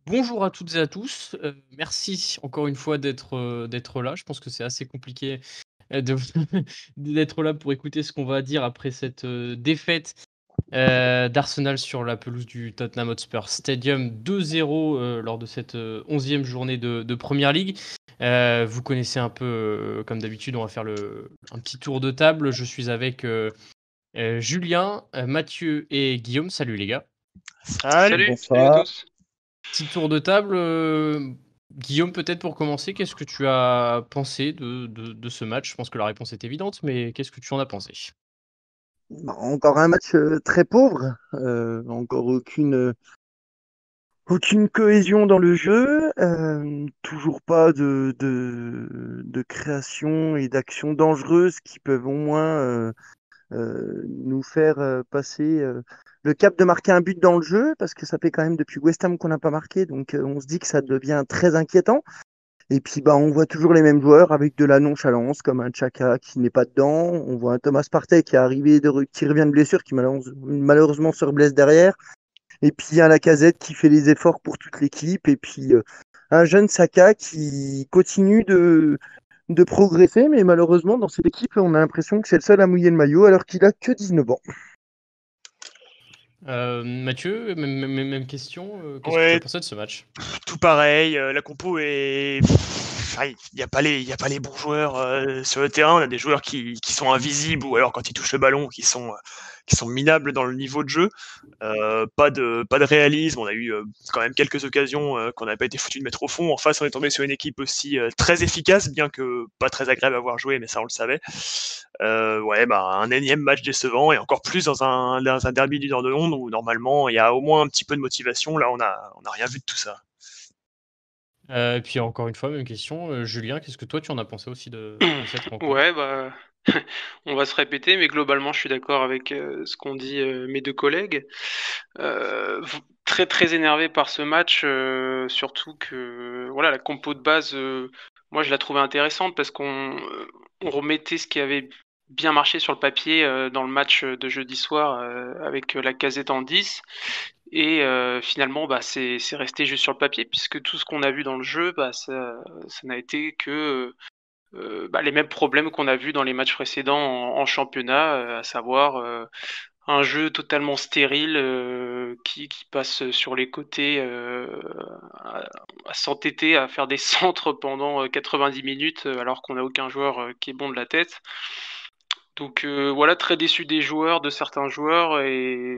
Bonjour à toutes et à tous. Merci encore une fois d'être là. Je pense que c'est assez compliqué, de d'être là pour écouter ce qu'on va dire après cette, défaite, d'Arsenal sur la pelouse du Tottenham Hotspur Stadium 2-0, lors de cette, 11e journée de Premier League. Vous connaissez un peu, comme d'habitude, on va faire un petit tour de table. Je suis avec, Julien, Mathieu et Guillaume. Salut les gars. Salut, salut à Bonsoir. tous. Petit tour de table, Guillaume, peut-être pour commencer, qu'est-ce que tu as pensé de ce match? Je pense que la réponse est évidente, mais qu'est-ce que tu en as pensé? Encore un match très pauvre, encore aucune cohésion dans le jeu, toujours pas de création et d'action dangereuses qui peuvent au moins nous faire passer le cap de marquer un but dans le jeu, parce que ça fait quand même depuis West Ham qu'on n'a pas marqué, donc on se dit que ça devient très inquiétant. Et puis on voit toujours les mêmes joueurs avec de la nonchalance, comme un Xhaka qui n'est pas dedans. On voit un Thomas Partey qui est arrivé qui revient de blessure, qui malheureusement se reblesse derrière. Et puis un Lacazette qui fait les efforts pour toute l'équipe. Et puis un jeune Saka qui continue de progresser, mais malheureusement dans cette équipe, on a l'impression que c'est le seul à mouiller le maillot alors qu'il a que 19 ans. Mathieu, même question, qu'est-ce que tu as Ouais, pensé de ce match? tout pareil. La compo est. Il n'y a pas les bons joueurs sur le terrain. On a des joueurs qui sont invisibles ou alors quand ils touchent le ballon, qui sont minables dans le niveau de jeu. Pas de réalisme. On a eu quand même quelques occasions qu'on n'a pas été foutu de mettre au fond. En face, on est tombé sur une équipe aussi très efficace, bien que pas très agréable à voir jouer, mais ça on le savait. Ouais, un énième match décevant et encore plus dans un derby du Nord de Londres où normalement il y a au moins un petit peu de motivation. Là, on a rien vu de tout ça. Et puis encore une fois, même question, Julien, qu'est-ce que toi tu en as pensé aussi de cette rencontre? Ouais, on va se répéter, mais globalement, je suis d'accord avec ce qu'ont dit mes deux collègues. Très très énervé par ce match, surtout que voilà la compo de base, moi je la trouvais intéressante parce on remettait ce qui avait bien marché sur le papier dans le match de jeudi soir avec la Lacazette en 10 et finalement c'est resté juste sur le papier puisque tout ce qu'on a vu dans le jeu ça n'a été que les mêmes problèmes qu'on a vus dans les matchs précédents en championnat, à savoir, un jeu totalement stérile, qui passe sur les côtés, à s'entêter à faire des centres pendant, 90 minutes, alors qu'on a aucun joueur, qui est bon de la tête. Donc voilà, très déçu des joueurs, de certains joueurs et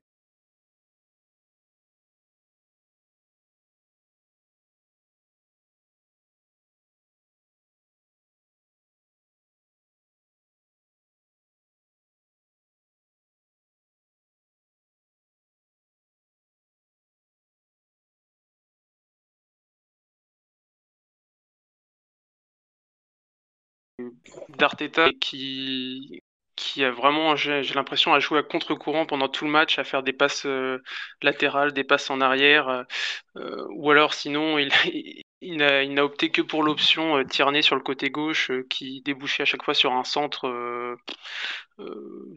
d'Arteta qui a vraiment, j'ai l'impression, à jouer à contre-courant pendant tout le match, à faire des passes, latérales, des passes en arrière, ou alors sinon il n'a opté que pour l'option, Tierney sur le côté gauche, qui débouchait à chaque fois sur un centre,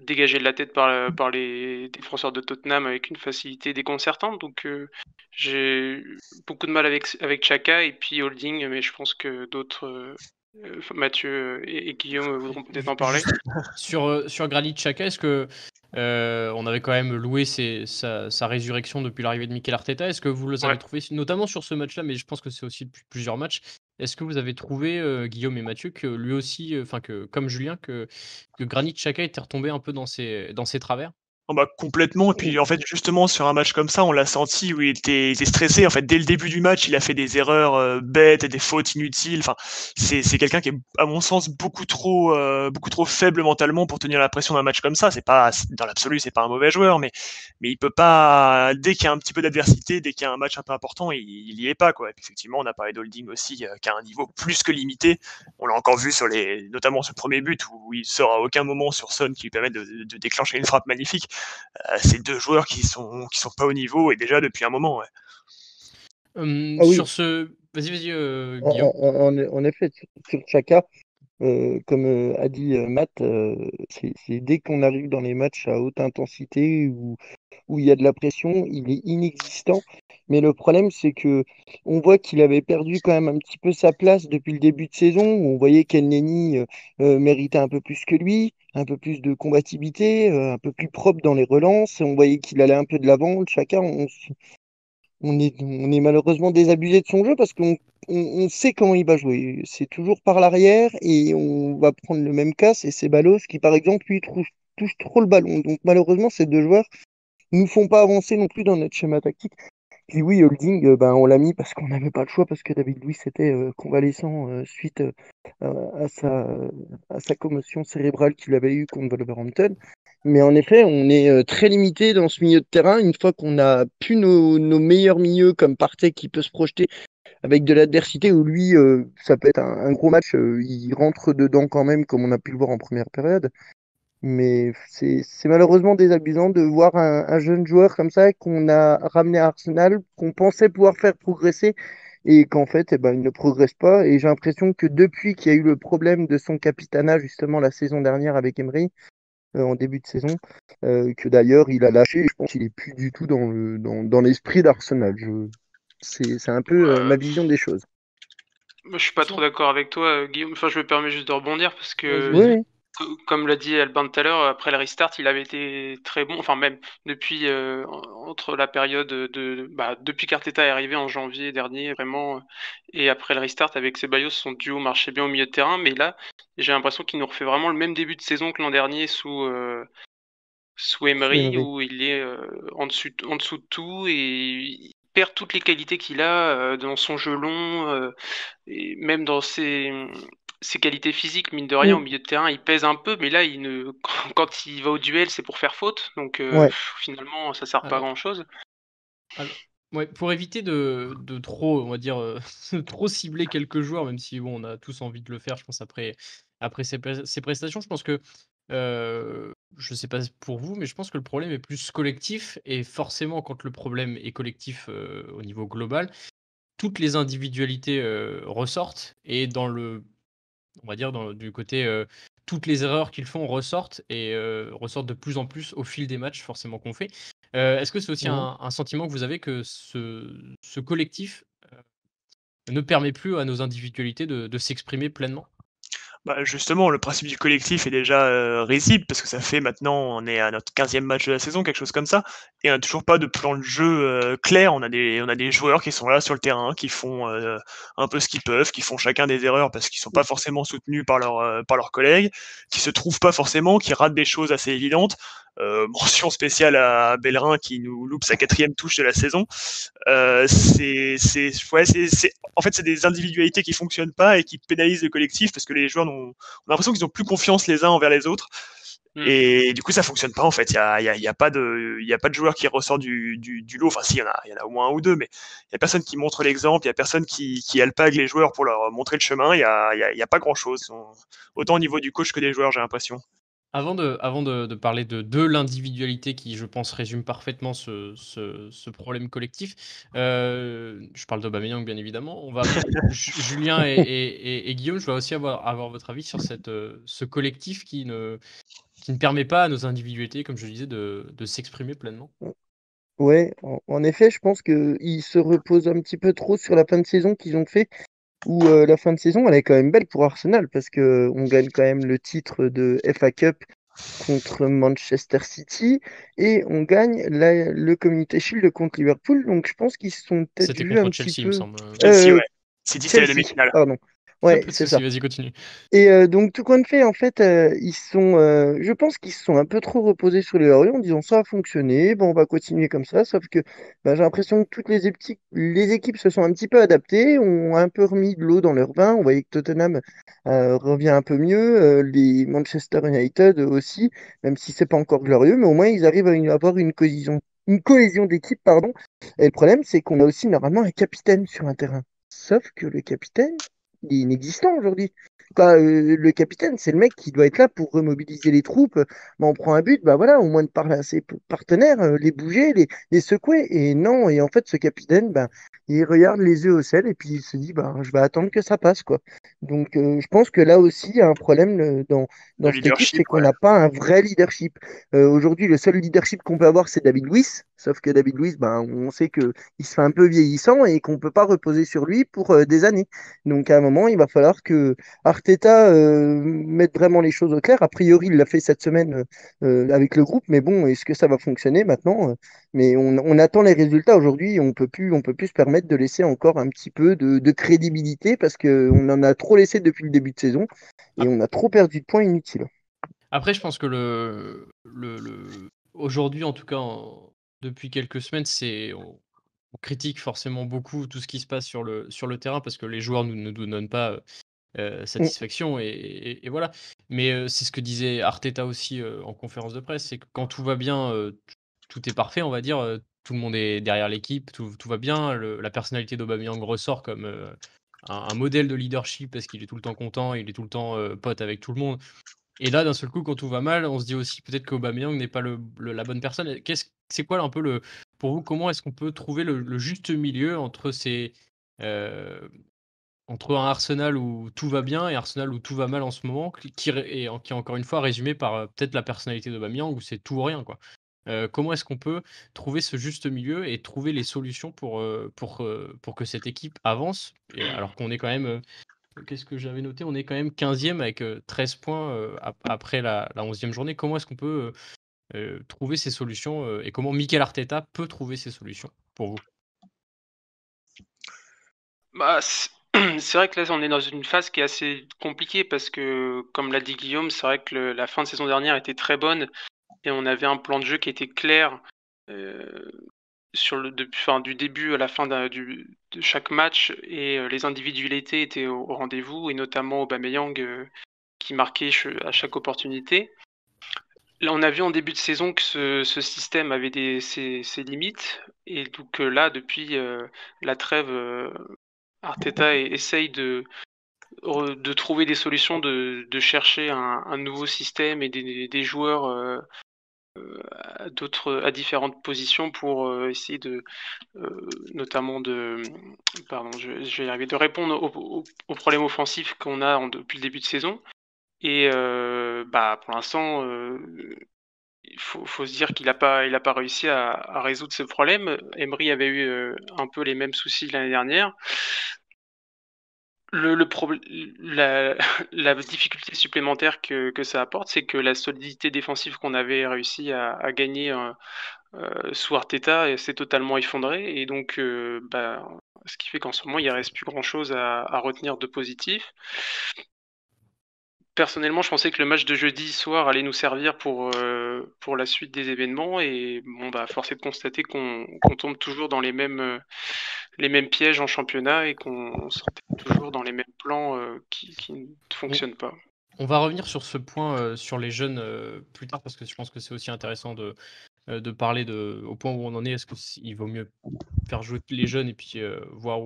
dégagé de la tête par les défenseurs de Tottenham avec une facilité déconcertante. Donc j'ai beaucoup de mal avec Xhaka et puis Holding, mais je pense que d'autres, Mathieu et Guillaume voudront peut-être en parler. Sur Granit Xhaka, est-ce que, on avait quand même loué sa résurrection depuis l'arrivée de Mikel Arteta. Est-ce que vous les Ouais. avez trouvés, notamment sur ce match-là, mais je pense que c'est aussi depuis plusieurs matchs, est-ce que vous avez trouvé, Guillaume et Mathieu, que lui aussi, enfin que comme Julien, que Granit Xhaka était retombé un peu dans ses travers? Oh complètement et puis, en fait, justement, sur un match comme ça, on l'a senti où il était stressé. En fait, dès le début du match, il a fait des erreurs, bêtes et des fautes inutiles. Enfin, c'est quelqu'un qui est, à mon sens, beaucoup trop faible mentalement pour tenir la pression d'un match comme ça. C'est pas dans l'absolu, c'est pas un mauvais joueur, mais il peut pas dès qu'il y a un petit peu d'adversité, dès qu'il y a un match un peu important, il y est pas, quoi et puis, effectivement, on a parlé d'Holding aussi, qui a un niveau plus que limité. On l'a encore vu notamment sur le premier but où il sort à aucun moment sur Son qui lui permet de déclencher une frappe magnifique. C'est deux joueurs qui sont pas au niveau et déjà depuis un moment. Ouais. Ah Sur oui, ce vas-y, Guillaume. en effet, sur Xhaka, comme a dit Matt, c'est dès qu'on arrive dans les matchs à haute intensité où il y a de la pression, il est inexistant. Mais le problème, c'est que on voit qu'il avait perdu quand même un petit peu sa place depuis le début de saison, où on voyait qu'Elneny méritait un peu plus que lui, un peu plus de combativité, un peu plus propre dans les relances. On voyait qu'il allait un peu de l'avant. Chacun, on est malheureusement désabusé de son jeu parce qu'on sait comment il va jouer. C'est toujours par l'arrière et on va prendre le même cas, c'est Ceballos qui, par exemple, lui, touche trop le ballon. Donc malheureusement, ces deux joueurs nous font pas avancer non plus dans notre schéma tactique. Puis oui, Holding, ben, on l'a mis parce qu'on n'avait pas le choix, parce que David Luiz était convalescent suite à sa commotion cérébrale qu'il avait eue contre Wolverhampton. Mais en effet, on est très limité dans ce milieu de terrain. Une fois qu'on a pu nos meilleurs milieux, comme Partey qui peut se projeter avec de l'adversité, où lui, ça peut être un gros match, il rentre dedans quand même, comme on a pu le voir en première période. Mais c'est malheureusement désabusant de voir un jeune joueur comme ça qu'on a ramené à Arsenal, qu'on pensait pouvoir faire progresser et qu'en fait, eh ben, il ne progresse pas. Et j'ai l'impression que depuis qu'il y a eu le problème de son capitanat, justement, la saison dernière avec Emery, en début de saison, que d'ailleurs il a lâché, et je pense qu'il est plus du tout dans l'esprit d'Arsenal. C'est un peu ma vision des choses. Moi, je suis pas trop d'accord avec toi, Guillaume. Enfin, je me permets juste de rebondir parce que, Oui, oui. comme l'a dit Alban tout à l'heure, après le restart, il avait été très bon. Enfin, même depuis entre la période depuis qu'Arteta est arrivé en janvier dernier, vraiment, et après le restart avec Ceballos, son duo marchait bien au milieu de terrain. Mais là, j'ai l'impression qu'il nous refait vraiment le même début de saison que l'an dernier sous Emery, Emery. où il est en dessous de tout et il perd toutes les qualités qu'il a dans son jeu long. Et même dans ses qualités physiques, mine de rien, Mm. au milieu de terrain, il pèse un peu, mais là, quand il va au duel, c'est pour faire faute. Donc Ouais. finalement, ça sert pas à Alors, grand-chose. alors, ouais, pour éviter de trop, on va dire, trop cibler quelques joueurs, même si bon, on a tous envie de le faire, je pense, après ces prestations, je pense que, je sais pas pour vous, mais je pense que le problème est plus collectif et forcément, quand le problème est collectif, au niveau global, toutes les individualités, ressortent et on va dire du côté, toutes les erreurs qu'ils font ressortent et ressortent de plus en plus au fil des matchs forcément qu'on fait. Est-ce que c'est aussi Mhm. un sentiment que vous avez que ce collectif, ne permet plus à nos individualités de s'exprimer pleinement? Bah, justement, le principe du collectif est déjà, risible parce que ça fait maintenant on est à notre 15e match de la saison, quelque chose comme ça et on a toujours pas de plan de jeu, clair. On a des joueurs qui sont là sur le terrain, qui font, un peu ce qu'ils peuvent, qui font chacun des erreurs parce qu'ils sont pas forcément soutenus par leurs collègues, qui se trouvent pas forcément, qui ratent des choses assez évidentes. Mention spéciale à Bellerin qui nous loupe sa 4e touche de la saison. En fait, c'est des individualités qui fonctionnent pas et qui pénalisent le collectif parce que les joueurs on a l'impression qu'ils ont plus confiance les uns envers les autres. Mm. Et du coup, ça fonctionne pas en fait. Il y a pas de joueur qui ressort du lot. Enfin, si, il y en a au moins un ou deux, mais il y a personne qui montre l'exemple. Il y a personne qui alpague les joueurs pour leur montrer le chemin. Il y a pas grand chose. Autant au niveau du coach que des joueurs, j'ai l'impression. Avant de parler de l'individualité qui, je pense, résume parfaitement ce problème collectif, je parle d'Aubameyang, bien évidemment. On va Julien et Guillaume, je voudrais aussi avoir votre avis sur ce collectif qui ne permet pas à nos individualités, comme je le disais, de s'exprimer pleinement. Ouais, en effet, je pense qu'ils se reposent un petit peu trop sur la fin de saison qu'ils ont fait, où la fin de saison, elle est quand même belle pour Arsenal, parce que on gagne quand même le titre de FA Cup contre Manchester City, et on gagne le Community Shield contre Liverpool, donc je pense qu'ils se sont peut-être C'était vus un contre petit Chelsea, il me peu... semble. Chelsea, Euh, ouais. City, c'est la Chelsea, demi-finale. pardon. Pas Ouais, de c'est ça. souci, vas-y, continue. Et donc, tout compte fait, en fait, je pense qu'ils se sont un peu trop reposés sur les lauriers en disant ça a fonctionné, bon, on va continuer comme ça. Sauf que j'ai l'impression que toutes les équipes se sont un petit peu adaptées, ont un peu remis de l'eau dans leur vin. On voyait que Tottenham revient un peu mieux, les Manchester United aussi, même si c'est pas encore glorieux, mais au moins ils arrivent à avoir une cohésion d'équipe, pardon. Et le problème, c'est qu'on a aussi normalement un capitaine sur un terrain. Sauf que le capitaine, il est inexistant aujourd'hui. Le capitaine, c'est le mec qui doit être là pour remobiliser les troupes. On prend un but, bah voilà, au moins de parler à ses partenaires, les bouger, les secouer. Et non, et en fait, ce capitaine, bah, il regarde les yeux au ciel et puis il se dit, bah, je vais attendre que ça passe, quoi. Donc, je pense que là aussi, il y a un problème De dans cette équipe, leadership, c'est qu'on ouais. n'a pas un vrai leadership. Aujourd'hui, le seul leadership qu'on peut avoir, c'est David Luiz. Sauf que David Luiz, ben, on sait qu'il se fait un peu vieillissant et qu'on ne peut pas reposer sur lui pour des années. Donc à un moment, il va falloir que Arteta mette vraiment les choses au clair. A priori, il l'a fait cette semaine avec le groupe, mais bon, est-ce que ça va fonctionner maintenant? Mais on attend les résultats aujourd'hui. On peut plus se permettre de laisser encore un petit peu de crédibilité parce qu'on en a trop laissé depuis le début de saison et on a trop perdu de points inutiles. Après, je pense que aujourd'hui, en tout cas, depuis quelques semaines, on critique forcément beaucoup tout ce qui se passe sur le terrain parce que les joueurs ne nous donnent pas Mm. satisfaction et voilà. Mais c'est ce que disait Arteta aussi en conférence de presse, c'est que quand tout va bien, tout est parfait, on va dire. Tout le monde est derrière l'équipe, tout va bien. La personnalité d'Aubameyang ressort comme un modèle de leadership parce qu'il est tout le temps content, il est tout le temps pote avec tout le monde. Et là, d'un seul coup, quand tout va mal, on se dit aussi peut-être qu'Aubameyang n'est pas la bonne personne. C'est quoi un peu pour vous, comment est-ce qu'on peut trouver le juste milieu entre euh, entre un Arsenal où tout va bien et Arsenal où tout va mal en ce moment, qui est encore une fois résumé par peut-être la personnalité d'Aubameyang où c'est tout ou rien, quoi. Comment est-ce qu'on peut trouver ce juste milieu et trouver les solutions pour que cette équipe avance, alors qu'on est quand même qu'est-ce que j'avais noté? On est quand même 15e avec 13 points après la 11e journée. Comment est-ce qu'on peut trouver ces solutions et comment Mikel Arteta peut trouver ces solutions pour vous? Bah, c'est vrai que là, on est dans une phase qui est assez compliquée parce que, comme l'a dit Guillaume, c'est vrai que la fin de saison dernière était très bonne et on avait un plan de jeu qui était clair euh, du début à la fin de chaque match et les individualités étaient au rendez-vous et notamment Aubameyang qui marquait à chaque opportunité. Là, on a vu en début de saison que ce système avait ses limites et donc là, depuis la trêve, Arteta essaye de trouver des solutions, de chercher un nouveau système et des joueurs à différentes positions pour essayer notamment pardon, je vais y arriver, de répondre aux problèmes offensifs qu'on a depuis le début de saison. Et bah, pour l'instant, il faut se dire qu'il a pas réussi à résoudre ce problème. Emery avait eu un peu les mêmes soucis l'année dernière. La, la difficulté supplémentaire que ça apporte, c'est que la solidité défensive qu'on avait réussi à gagner sous Arteta s'est totalement effondrée. Et donc, bah, ce qui fait qu'en ce moment, il ne reste plus grand-chose à retenir de positif. Personnellement, je pensais que le match de jeudi soir allait nous servir pour la suite des événements. Et bon, bah, force est de constater qu'on tombe toujours dans les mêmes pièges en championnat et qu'on sortait toujours dans les mêmes plans qui ne fonctionnent pas. On va revenir sur ce point sur les jeunes plus tard parce que je pense que c'est aussi intéressant de parler au point où on en est. Est-ce qu'il vaut mieux faire jouer les jeunes et puis voir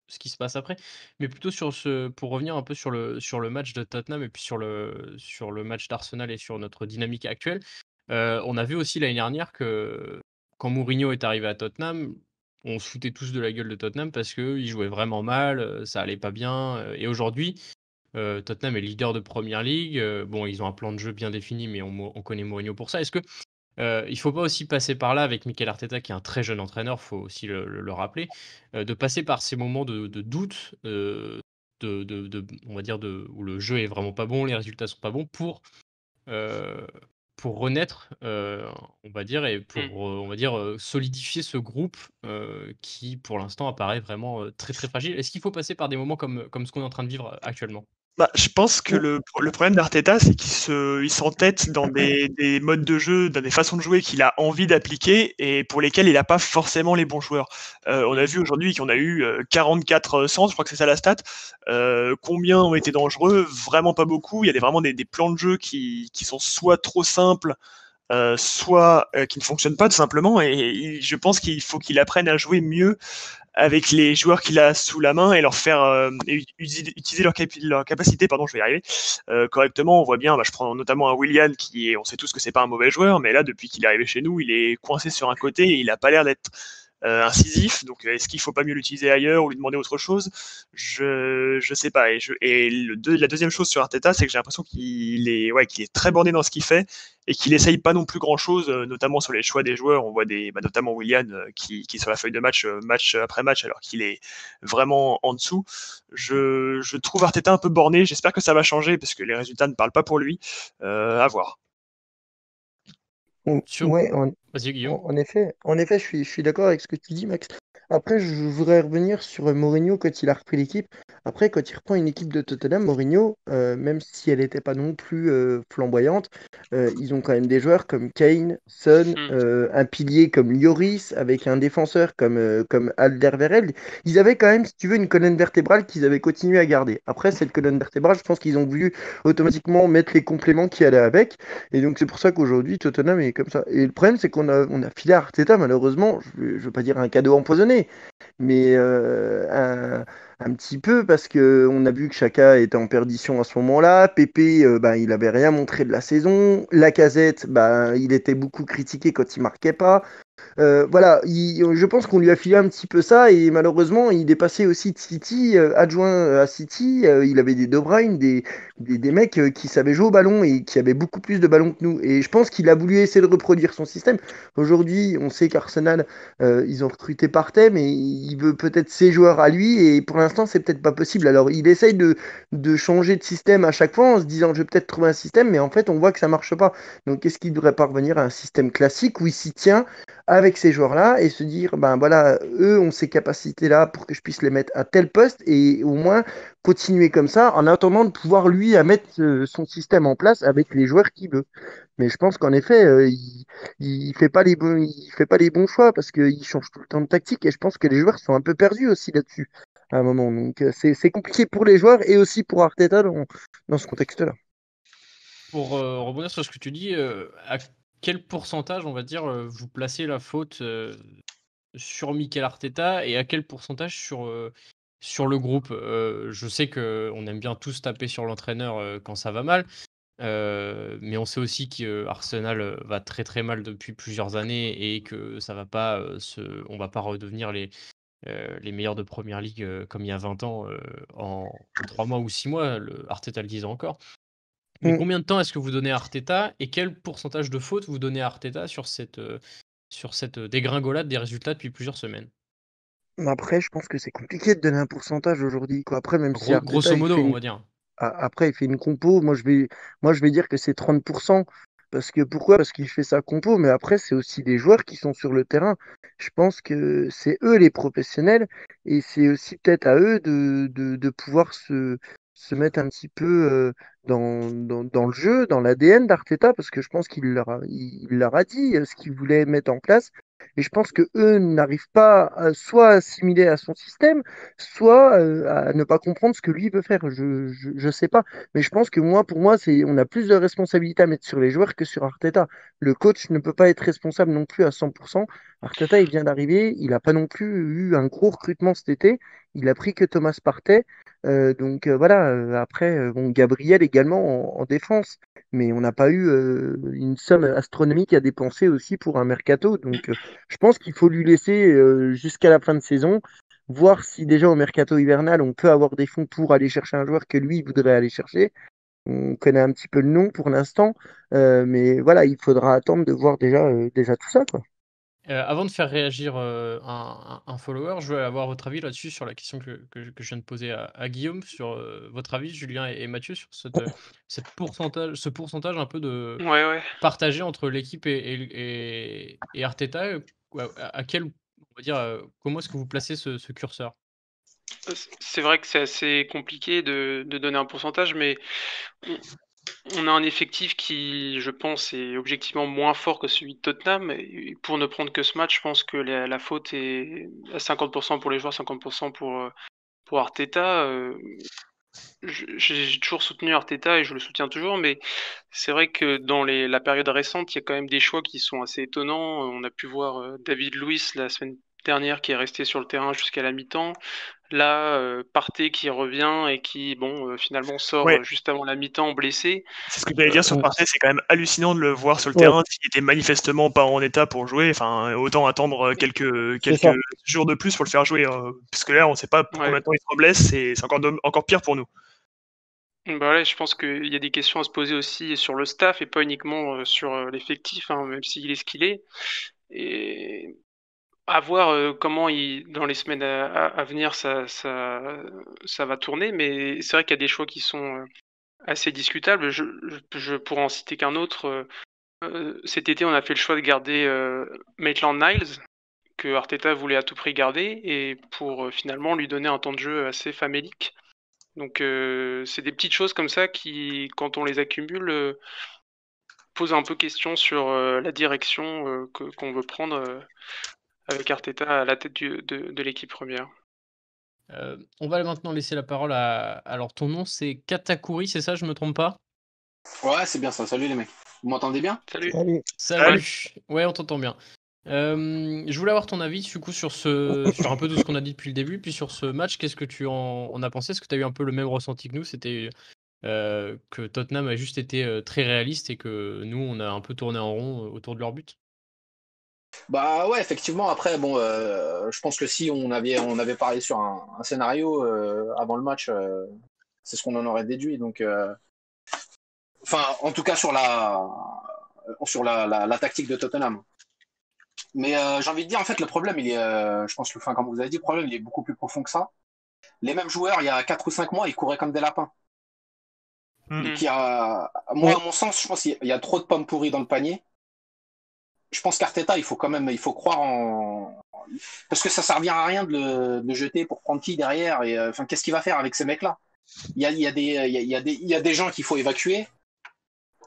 ce qui se passe après? Mais plutôt pour revenir un peu sur le match de Tottenham et puis sur le match d'Arsenal et sur notre dynamique actuelle. On a vu aussi l'année dernière que quand Mourinho est arrivé à Tottenham, on se foutait tous de la gueule de Tottenham parce qu'il jouait vraiment mal, ça allait pas bien. Et aujourd'hui, Tottenham est leader de Première Ligue. Bon, ils ont un plan de jeu bien défini, mais on connaît Mourinho pour ça. Est-ce que il faut pas aussi passer par là avec Mikel Arteta, qui est un très jeune entraîneur, faut aussi le rappeler, de passer par ces moments de doute, on va dire où le jeu est vraiment pas bon, les résultats sont pas bons, heu, pour renaître, on va dire et pour, on va dire, solidifier ce groupe, qui pour l'instant apparaît vraiment, très, très fragile. Est-ce qu'il faut passer par des moments comme ce qu'on est en train de vivre actuellement? Bah, je pense que le problème d'Arteta, c'est il s'entête dans des modes de jeu, dans des façons de jouer qu'il a envie d'appliquer et pour lesquels il n'a pas forcément les bons joueurs. On a vu aujourd'hui qu'on a eu 44 centres, je crois que c'est ça la stat. Combien ont été dangereux? Vraiment pas beaucoup. Il y a vraiment des plans de jeu qui sont soit trop simples, soit qui ne fonctionnent pas tout simplement. Et je pense qu'il faut qu'il apprenne à jouer mieux avec les joueurs qu'il a sous la main et leur faire utiliser leur capacité, pardon, je vais y arriver, correctement. On voit bien, je prends notamment un Willian on sait tous que c'est pas un mauvais joueur, mais là, depuis qu'il est arrivé chez nous, il est coincé sur un côté et il a pas l'air d'être incisif. Donc, est-ce qu'il faut pas mieux l'utiliser ailleurs ou lui demander autre chose? Je sais pas. Et la deuxième chose sur Arteta, c'est que j'ai l'impression qu'il est très borné dans ce qu'il fait et qu'il essaye pas non plus grand chose, notamment sur les choix des joueurs. On voit notamment Willian qui sur la feuille de match, match après match, alors qu'il est vraiment en dessous. Je trouve Arteta un peu borné. J'espère que ça va changer parce que les résultats ne parlent pas pour lui. À voir. Ouais, Vas-y, Guillaume. en effet, je suis d'accord avec ce que tu dis, Max. Après, je voudrais revenir sur Mourinho quand il a repris l'équipe. Après, quand il reprend une équipe de Tottenham, Mourinho, même si elle n'était pas non plus flamboyante, ils ont quand même des joueurs comme Kane, Son, un pilier comme Lloris, avec un défenseur comme Alderweireld. Ils avaient quand même, si tu veux, une colonne vertébrale qu'ils avaient continué à garder. Après, cette colonne vertébrale, je pense qu'ils ont voulu automatiquement mettre les compléments qui allaient avec. Et donc, c'est pour ça qu'aujourd'hui, Tottenham est comme ça. Et le problème, c'est on a filé à Arteta, malheureusement, je veux pas dire un cadeau empoisonné, mais un petit peu parce que on a vu que Chaka était en perdition à ce moment-là. Pépé, il avait rien montré de la saison. Lacazette, il était beaucoup critiqué quand il marquait pas. Voilà, je pense qu'on lui a filé un petit peu ça et malheureusement, il est passé aussi de City, adjoint à City. Il avait des De Bruyne, des mecs qui savaient jouer au ballon et qui avaient beaucoup plus de ballons que nous. Et je pense qu'il a voulu essayer de reproduire son système. Aujourd'hui, on sait qu'Arsenal, ils ont recruté Partey, mais il veut peut-être ses joueurs à lui et pour l'instant, c'est peut-être pas possible. Alors, il essaye de changer de système à chaque fois en se disant, je vais peut-être trouver un système, mais en fait, on voit que ça marche pas. Donc, est-ce qu'il devrait pas revenir à un système classique où il s'y tient avec ces joueurs-là et se dire, ben voilà, eux ont ces capacités-là pour que je puisse les mettre à tel poste et au moins continuer comme ça en attendant de pouvoir lui à mettre son système en place avec les joueurs qu'il veut. Mais je pense qu'en effet, il fait pas il fait pas les bons choix parce qu'il change tout le temps de tactique et je pense que les joueurs sont un peu perdus aussi là-dessus à un moment. Donc c'est compliqué pour les joueurs et aussi pour Arteta dans ce contexte-là. Pour rebondir sur ce que tu dis, à quel pourcentage, on va dire, vous placez la faute sur Mikel Arteta et à quel pourcentage sur le groupe? Je sais qu'on aime bien tous taper sur l'entraîneur quand ça va mal, mais on sait aussi qu'Arsenal va très très mal depuis plusieurs années et que ça va pas, on va pas redevenir les meilleurs de Première Ligue comme il y a 20 ans en 3 mois ou 6 mois, Arteta le disait encore. Mais Mm. combien de temps est-ce que vous donnez à Arteta et quel pourcentage de fautes vous donnez à Arteta sur cette dégringolade des résultats depuis plusieurs semaines? Mais après, je pense que c'est compliqué de donner un pourcentage aujourd'hui, quoi. Après, même si Arteta, Grosso il modo, fait on une va dire. Après, il fait une compo. Moi, je vais dire que c'est 30%. Parce que pourquoi? Parce qu'il fait sa compo. Mais après, c'est aussi des joueurs qui sont sur le terrain. Je pense que c'est eux les professionnels. Et c'est aussi peut-être à eux de pouvoir se mettre un petit peu dans le jeu, dans l'ADN d'Arteta. Parce que je pense il leur a dit ce qu'il voulait mettre en place. Et je pense que eux n'arrivent pas soit à assimiler à son système, soit à ne pas comprendre ce que lui veut faire. Je sais pas. Mais je pense que pour moi, on a plus de responsabilités à mettre sur les joueurs que sur Arteta. Le coach ne peut pas être responsable non plus à 100%. Arteta, il vient d'arriver. Il n'a pas non plus eu un gros recrutement cet été. Il a pris que Thomas Partey. Donc voilà. Après, bon, Gabriel également en défense. Mais on n'a pas eu une somme astronomique à dépenser aussi pour un mercato. Donc je pense qu'il faut lui laisser jusqu'à la fin de saison, voir si déjà au mercato hivernal, on peut avoir des fonds pour aller chercher un joueur que lui il voudrait aller chercher. On connaît un petit peu le nom pour l'instant, mais voilà, il faudra attendre de voir déjà tout ça, quoi. Avant de faire réagir un follower, je veux avoir votre avis là-dessus sur la question que je viens de poser à Guillaume, sur votre avis, Julien et Mathieu, sur ce pourcentage un peu de Ouais, ouais. partagé entre l'équipe et Arteta. À quel, on va dire, comment est-ce que vous placez ce curseur? C'est vrai que c'est assez compliqué de donner un pourcentage, mais on on a un effectif qui, je pense, est objectivement moins fort que celui de Tottenham et pour ne prendre que ce match, je pense que la faute est à 50 pour les joueurs, 50 pour Arteta. J'ai toujours soutenu Arteta et je le soutiens toujours, mais c'est vrai que dans la période récente, il y a quand même des choix qui sont assez étonnants. On a pu voir David Luiz la semaine dernière qui est resté sur le terrain jusqu'à la mi-temps. Là, Partey qui revient et qui, finalement sort Ouais. juste avant la mi-temps blessé. C'est ce que j'allais dire sur Ouais. Partey, c'est quand même hallucinant de le voir sur le Ouais. terrain. S'il était manifestement pas en état pour jouer, enfin, autant attendre C'est ça. quelques jours de plus pour le faire jouer. Parce que là, on sait pas pour Ouais. combien de temps il se reblesse, et c'est encore pire pour nous. Ouais, je pense qu'il y a des questions à se poser aussi sur le staff et pas uniquement sur l'effectif, hein, même s'il est ce qu'il est. Et à voir comment dans les semaines à venir ça va tourner, mais c'est vrai qu'il y a des choix qui sont assez discutables. Je pourrais en citer qu'un autre. Cet été, on a fait le choix de garder Maitland-Niles, que Arteta voulait à tout prix garder, et pour finalement lui donner un temps de jeu assez famélique. Donc c'est des petites choses comme ça qui, quand on les accumule, posent un peu question sur la direction qu'on veut prendre avec Arteta à la tête de l'équipe première. On va maintenant laisser la parole à alors ton nom c'est Katakuri, c'est ça, je me trompe pas? Ouais, c'est bien ça. Salut les mecs. Vous m'entendez bien? Salut. Allez. Salut! Ouais, on t'entend bien. Je voulais avoir ton avis du coup sur un peu tout ce qu'on a dit depuis le début, puis sur ce match, qu'est-ce que tu en as pensé? Est-ce que tu as eu un peu le même ressenti que nous? C'était, que Tottenham a juste été, très réaliste et que nous, on a un peu tourné en rond, autour de leur but? Bah ouais, effectivement. Après, bon, je pense que si on avait parlé sur un scénario avant le match, c'est ce qu'on en aurait déduit. Donc, enfin, en tout cas sur la tactique de Tottenham. Mais j'ai envie de dire, en fait, le problème, je pense que, enfin, comme vous avez dit, le problème, il est beaucoup plus profond que ça. Les mêmes joueurs, il y a 4 ou 5 mois, ils couraient comme des lapins. Mm. Donc, Oui. à mon sens, je pense qu'il y a trop de pommes pourries dans le panier. Je pense qu'Arteta, il faut croire parce que ça servira à rien de le jeter pour prendre qui derrière et enfin qu'est-ce qu'il va faire avec ces mecs-là? Il y a des gens qu'il faut évacuer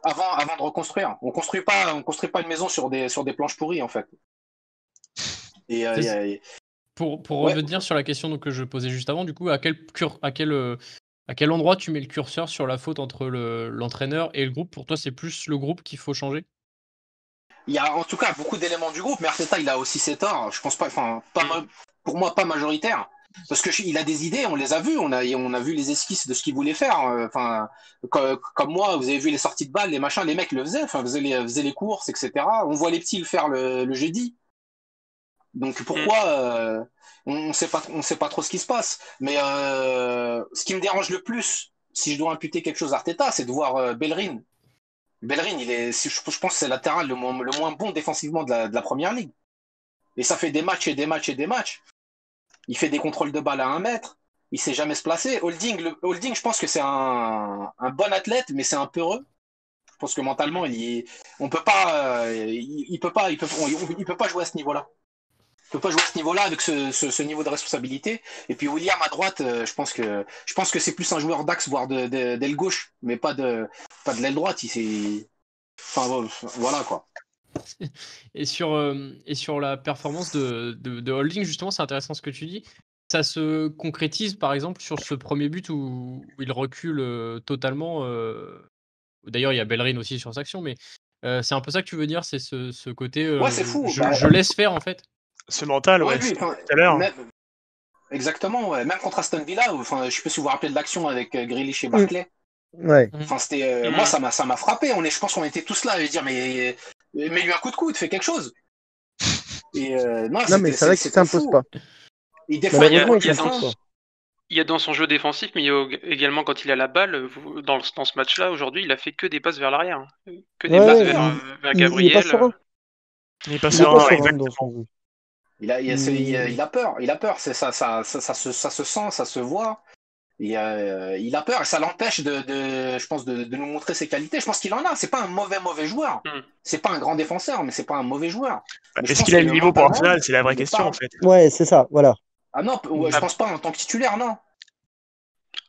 avant de reconstruire. On construit pas une maison sur des planches pourries en fait. Et Pour Ouais. revenir sur la question donc que je posais juste avant, du coup, à quel endroit tu mets le curseur sur la faute entre l'entraîneur et le groupe? Pour toi, c'est plus le groupe qu'il faut changer? il y a en tout cas beaucoup d'éléments du groupe, mais Arteta il a aussi ses torts. Je pense pas, enfin pour moi pas majoritaire. Parce que il a des idées, on les a vues, on a vu les esquisses de ce qu'il voulait faire. Enfin, comme moi, vous avez vu les sorties de balles, les machins, les mecs le faisaient, enfin faisaient les courses, etc. On voit les petits le faire le jeudi. Donc pourquoi on sait pas trop ce qui se passe. Mais ce qui me dérange le plus, si je dois imputer quelque chose à Arteta, c'est de voir Bellerin. Bellerin, je pense que c'est le latéral le moins bon défensivement de la première ligue. Et ça fait des matchs et des matchs et des matchs. Il fait des contrôles de balle à 1 mètre. Il sait jamais se placer. Holding, je pense que c'est un bon athlète, mais c'est un peureux. Je pense que mentalement, on peut pas, il peut pas jouer à ce niveau-là. Il peut pas jouer à ce niveau-là avec ce niveau de responsabilité. Et puis William à droite, je pense que c'est plus un joueur d'axe, voire d'aile gauche, mais pas de l'aile droite. Enfin voilà quoi. Et sur la performance de Holding, justement, c'est intéressant ce que tu dis. Ça se concrétise, par exemple, sur ce premier but où il recule totalement. D'ailleurs, il y a Bellerin aussi sur cette action, mais c'est un peu ça que tu veux dire, c'est ce côté Ouais, c'est fou. je laisse faire, en fait. Ce mental, Ouais, ouais, oui, c'est enfin, tout à l'heure. exactement. Ouais. Même contre Aston Villa, enfin, je sais pas si vous vous rappelez de l'action avec Grealish et Barclay. Ouais. Enfin, c'était moi ça m'a frappé. Je pense qu'on était tous là à dire mais lui un coup de coude, fais quelque chose. Et non, mais c'est vrai qu'il c'était s'impose fou. pas. Il défend Malheureusement, il y a il s'impose pas. Il y a dans son jeu défensif, mais il y a également quand il a la balle, dans ce match-là, aujourd'hui, il a fait que des passes vers l'arrière, hein. Que des Ouais, passes ouais, vers il est pas Gabriel. serein. Il est pas Il est serein, pas serein exactement. dans son jeu. il a peur. C'est ça se sent, ça se voit. Il a peur et ça l'empêche je pense, de nous montrer ses qualités. Je pense qu'il en a. C'est pas un mauvais joueur. Mm. C'est pas un grand défenseur, mais c'est pas un mauvais joueur. Mais je Est-ce pense qu'il a que le niveau pour mentalement, Arsenal? C'est la vraie il est question, pas- en fait. Ouais, c'est ça, voilà. Ah non, ouais, je pense pas en tant que titulaire, non.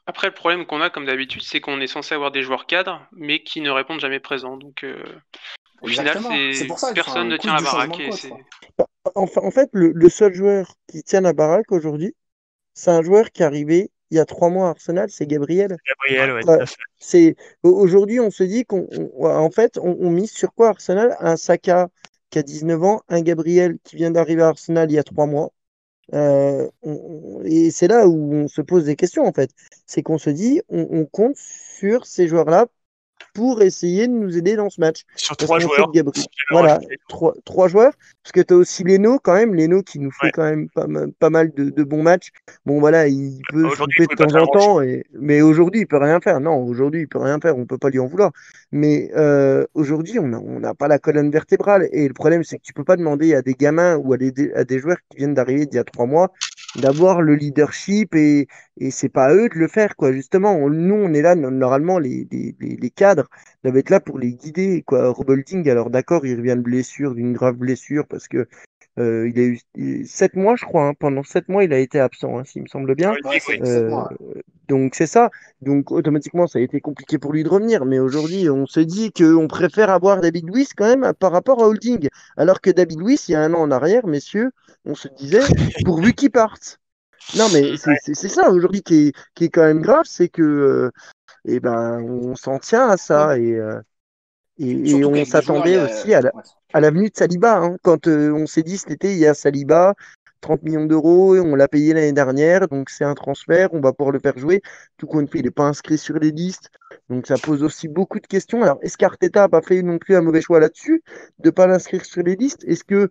Après, le problème qu'on a, comme d'habitude, c'est qu'on est censé avoir des joueurs cadres, mais qui ne répondent jamais présents. Donc, au final, Exactement. C'est pour ça. personne ne tient la baraque. Et c'est... En fait, le seul joueur qui tient la baraque aujourd'hui, c'est un joueur qui est arrivé il y a 3 mois à Arsenal, c'est Gabriel. Gabriel, ouais, Ouais. tout à fait. Aujourd'hui, on se dit en fait, on mise sur quoi Arsenal? Un Saka qui a 19 ans, un Gabriel qui vient d'arriver à Arsenal il y a 3 mois. Et c'est là où on se pose des questions en fait. C'est qu'on se dit, on compte sur ces joueurs-là pour essayer de nous aider dans ce match. Sur Parce 3 qu'on sait joueurs. que Gabriel, Si j'avais voilà, rajouté. trois joueurs. Parce que tu as aussi Leno quand même, Leno qui nous fait Ouais. quand même pas mal de bons matchs. Bon voilà, il peut se Aujourd'hui, il louper de pouvait pas temps faire en temps, grand-chose. mais aujourd'hui il peut rien faire. Non, aujourd'hui il peut rien faire, on peut pas lui en vouloir. Mais aujourd'hui on n'a pas la colonne vertébrale. Et le problème c'est que tu peux pas demander à des gamins ou à des joueurs qui viennent d'arriver d'il y a 3 mois d'avoir le leadership et c'est pas à eux de le faire, quoi. Justement, nous, on est là, normalement, les cadres doivent être là pour les guider, quoi. Robolding, alors d'accord, il revient de blessure, d'une grave blessure, parce que il a eu 7 mois, je crois, hein. Pendant 7 mois, il a été absent, hein, s'il me semble bien. Ouais, Oui. 7 mois. Donc c'est ça. Donc automatiquement, ça a été compliqué pour lui de revenir. Mais aujourd'hui, on se dit qu'on préfère avoir David Luiz quand même par rapport à Holding. Alors que David Luiz, il y a un an en arrière, messieurs, on se disait, pourvu qu'il parte. Non, mais c'est ça aujourd'hui qui est quand même grave, c'est que eh ben, on s'en tient à Ouais. ça et Surtout on qu'avec des joueurs, il s'attendait y aussi a. à l'avenue de Saliba, hein. Quand on s'est dit cet été, il y a Saliba, 30 millions d'euros, et on l'a payé l'année dernière, donc c'est un transfert, on va pouvoir le faire jouer. Tout compte fait, il n'est pas inscrit sur les listes, donc ça pose aussi beaucoup de questions. Alors, est-ce qu'Arteta n'a pas fait non plus un mauvais choix là-dessus, de ne pas l'inscrire sur les listes? Est-ce que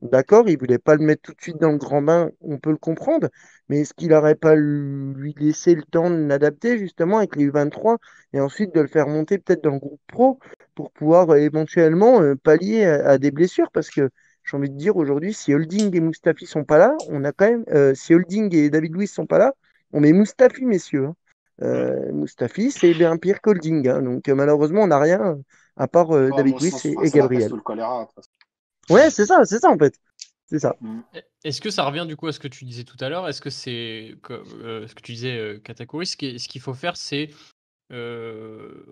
d'accord, il voulait pas le mettre tout de suite dans le grand bain, on peut le comprendre, mais est-ce qu'il n'aurait pas lui laissé le temps de l'adapter justement avec les U23 et ensuite de le faire monter peut-être dans le groupe pro pour pouvoir éventuellement pallier à des blessures? Parce que j'ai envie de dire aujourd'hui, si Holding et Mustafi sont pas là, on a quand même, si Holding et David Luiz sont pas là, on met Mustafi, messieurs, hein. Mustafi, c'est bien pire qu'Holding, hein. Donc malheureusement, on n'a rien à part Bon, David Luiz et c'est la peste Gabriel. ou le choléra. De toute façon. Ouais, c'est ça en fait. C'est ça. Est-ce que ça revient du coup à ce que tu disais tout à l'heure? Est-ce que c'est ce que tu disais, Katakuri, ce qu'il faut faire, c'est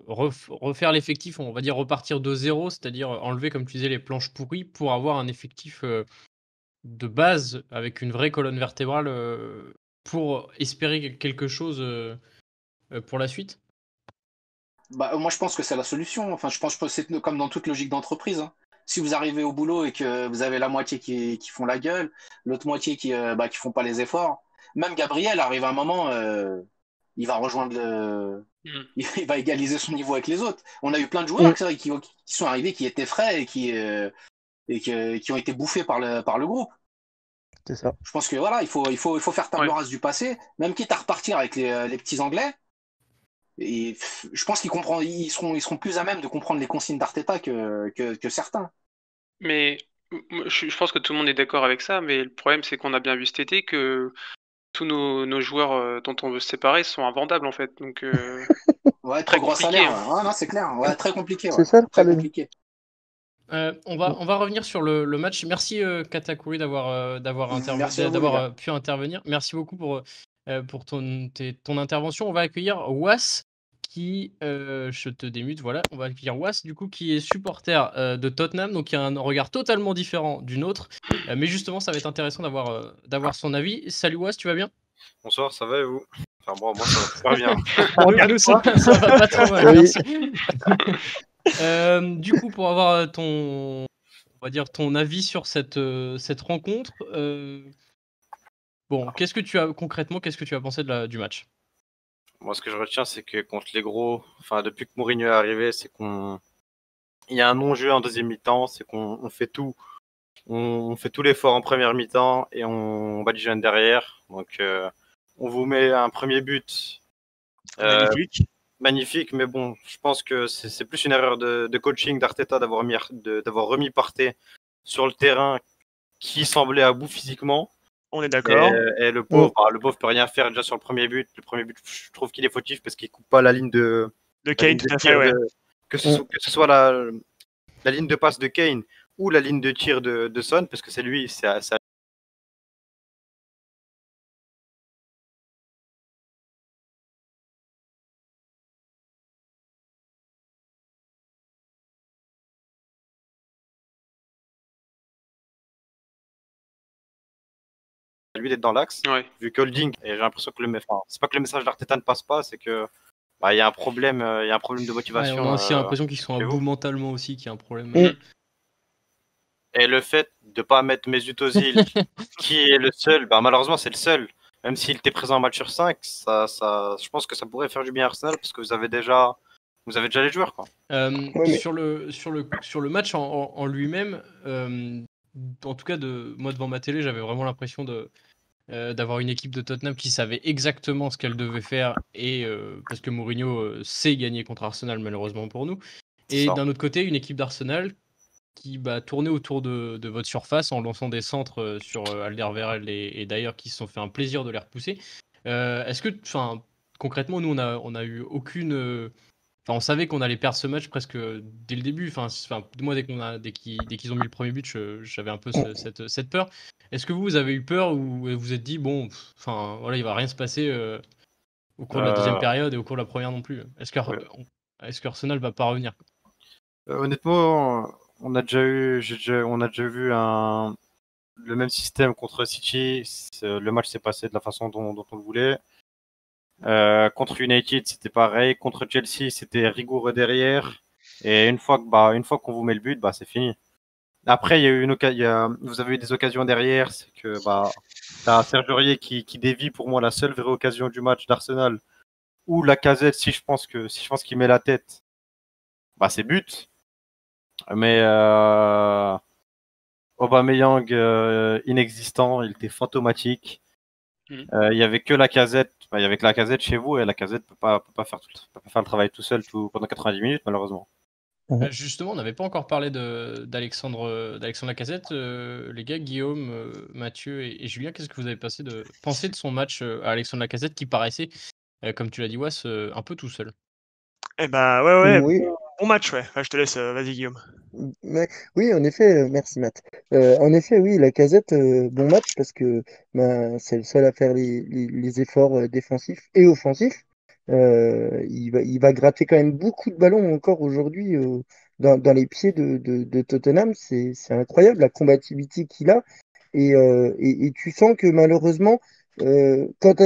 refaire l'effectif, on va dire repartir de zéro, c'est-à-dire enlever, comme tu disais, les planches pourries pour avoir un effectif de base avec une vraie colonne vertébrale pour espérer quelque chose pour la suite? Bah, moi, je pense que c'est la solution. Enfin, je pense que c'est comme dans toute logique d'entreprise, hein. Si vous arrivez au boulot et que vous avez la moitié qui font la gueule, l'autre moitié qui font pas les efforts, même Gabriel arrive à un moment, il va rejoindre Mm. il va égaliser son niveau avec les autres. On a eu plein de Mm. joueurs c'est vrai, qui sont arrivés, qui étaient frais qui ont été bouffés par le groupe. C'est ça. Je pense que voilà, il faut faire table Ouais. rase du passé, même quitte à repartir avec les petits Anglais. Et je pense ils seront plus à même de comprendre les consignes d'Arteta que certains. Mais je pense que tout le monde est d'accord avec ça, mais le problème c'est qu'on a bien vu cet été que tous nos joueurs dont on veut se séparer sont invendables en fait. Donc Ouais, trop très gros compliqué, salaire. hein. Ouais, non, c'est clair. Ouais, très compliqué. Ouais. C'est ça le Très problème. compliqué. On va revenir sur le match. Merci Katakuri Merci à vous, les gars. pu intervenir. Merci beaucoup pour ton intervention. On va accueillir Was qui, je te démute, voilà. On va accueillir Was du coup qui est supporter de Tottenham, donc qui a un regard totalement différent du nôtre. Mais justement, ça va être intéressant d'avoir son avis. Salut Was, tu vas bien? Bonsoir, ça va et vous? Enfin bon, moi ça va super bien. Nous, ça va pas trop mal, Oui. merci. Du coup, pour avoir on va dire ton avis sur cette rencontre, bon, qu'est-ce que tu as pensé du match? Moi ce que je retiens c'est que contre les gros, enfin depuis que Mourinho est arrivé, c'est il y a un non-jeu en deuxième mi-temps, c'est qu'on fait tout. On fait tout l'effort en première mi-temps et on badigeonne derrière. Donc on vous met un premier but. Magnifique. Magnifique, mais bon, je pense que c'est plus une erreur de coaching d'Arteta d'avoir remis Partey sur le terrain qui semblait à bout physiquement. On est d'accord. Et le pauvre peut rien faire déjà sur le premier but. Le premier but, je trouve qu'il est fautif parce qu'il coupe pas la ligne De Kane, tout à fait, ouais. Que ce soit la ligne de passe de Kane ou la ligne de tir de Son, parce que c'est lui, c'est à lui d'être dans l'axe. Ouais. Vu que Holding, et j'ai l'impression que c'est pas que le message d'Arteta ne passe pas, c'est que il y a un problème de motivation. Ouais, on a aussi l'impression qu'ils sont à chez bout vous. mentalement aussi, qu'il y a un problème. Mm. Et le fait de pas mettre Mesut Özil, qui est le seul, bah, malheureusement c'est le seul. Même s'il était présent en match sur 5, je pense que ça pourrait faire du bien à Arsenal parce que vous avez déjà les joueurs, quoi. mais- Sur le match en lui-même, en tout cas moi devant ma télé, j'avais vraiment l'impression d'avoir une équipe de Tottenham qui savait exactement ce qu'elle devait faire et parce que Mourinho sait gagner contre Arsenal malheureusement pour nous. Et Ça. d'un autre côté, une équipe d'Arsenal qui tournait autour de votre surface en lançant des centres sur Alderweireld et d'ailleurs qui se sont fait un plaisir de les repousser. Est-ce que, concrètement, nous on a eu aucune. On savait qu'on allait perdre ce match presque dès le début. Moi, dès qu'ils ont mis le premier but, j'avais un peu cette peur. Est-ce que vous avez eu peur ou vous vous êtes dit, bon, voilà, il va rien se passer au cours de la deuxième période et au cours de la première non plus. Est-ce qu'Arsenal va pas revenir? Honnêtement, on a déjà vu le même système contre City. Le match s'est passé de la façon dont on le voulait. Contre United, c'était pareil. Contre Chelsea, c'était rigoureux derrière. Et une fois qu'on vous met le but, c'est fini. Après, il y a eu vous avez eu des occasions derrière. C'est que t'as Serge Aurier qui dévie pour moi la seule vraie occasion du match d'Arsenal. Ou Lacazette, si je pense qu'il met la tête, c'est but. Mais Aubameyang inexistant, il était fantomatique. Il y avait que Lacazette. Il y avait que Lacazette chez vous et Lacazette peut pas faire le travail tout seul pendant 90 minutes malheureusement. Justement, on n'avait pas encore parlé d'Alexandre Lacazette. Les gars, Guillaume, Mathieu et Julien, qu'est-ce que vous avez pensé de son match à Alexandre Lacazette qui paraissait, comme tu l'as dit, Was, un peu tout seul? Eh ben, ouais, Oui. bon match, ouais. Je te laisse, vas-y, Guillaume. Oui, en effet, merci Matt. En effet, oui, Lacazette, bon match parce que c'est le seul à faire les efforts défensifs et offensifs. Il va gratter quand même beaucoup de ballons encore aujourd'hui dans les pieds de Tottenham. C'est incroyable la combativité qu'il a. Et tu sens que malheureusement, quand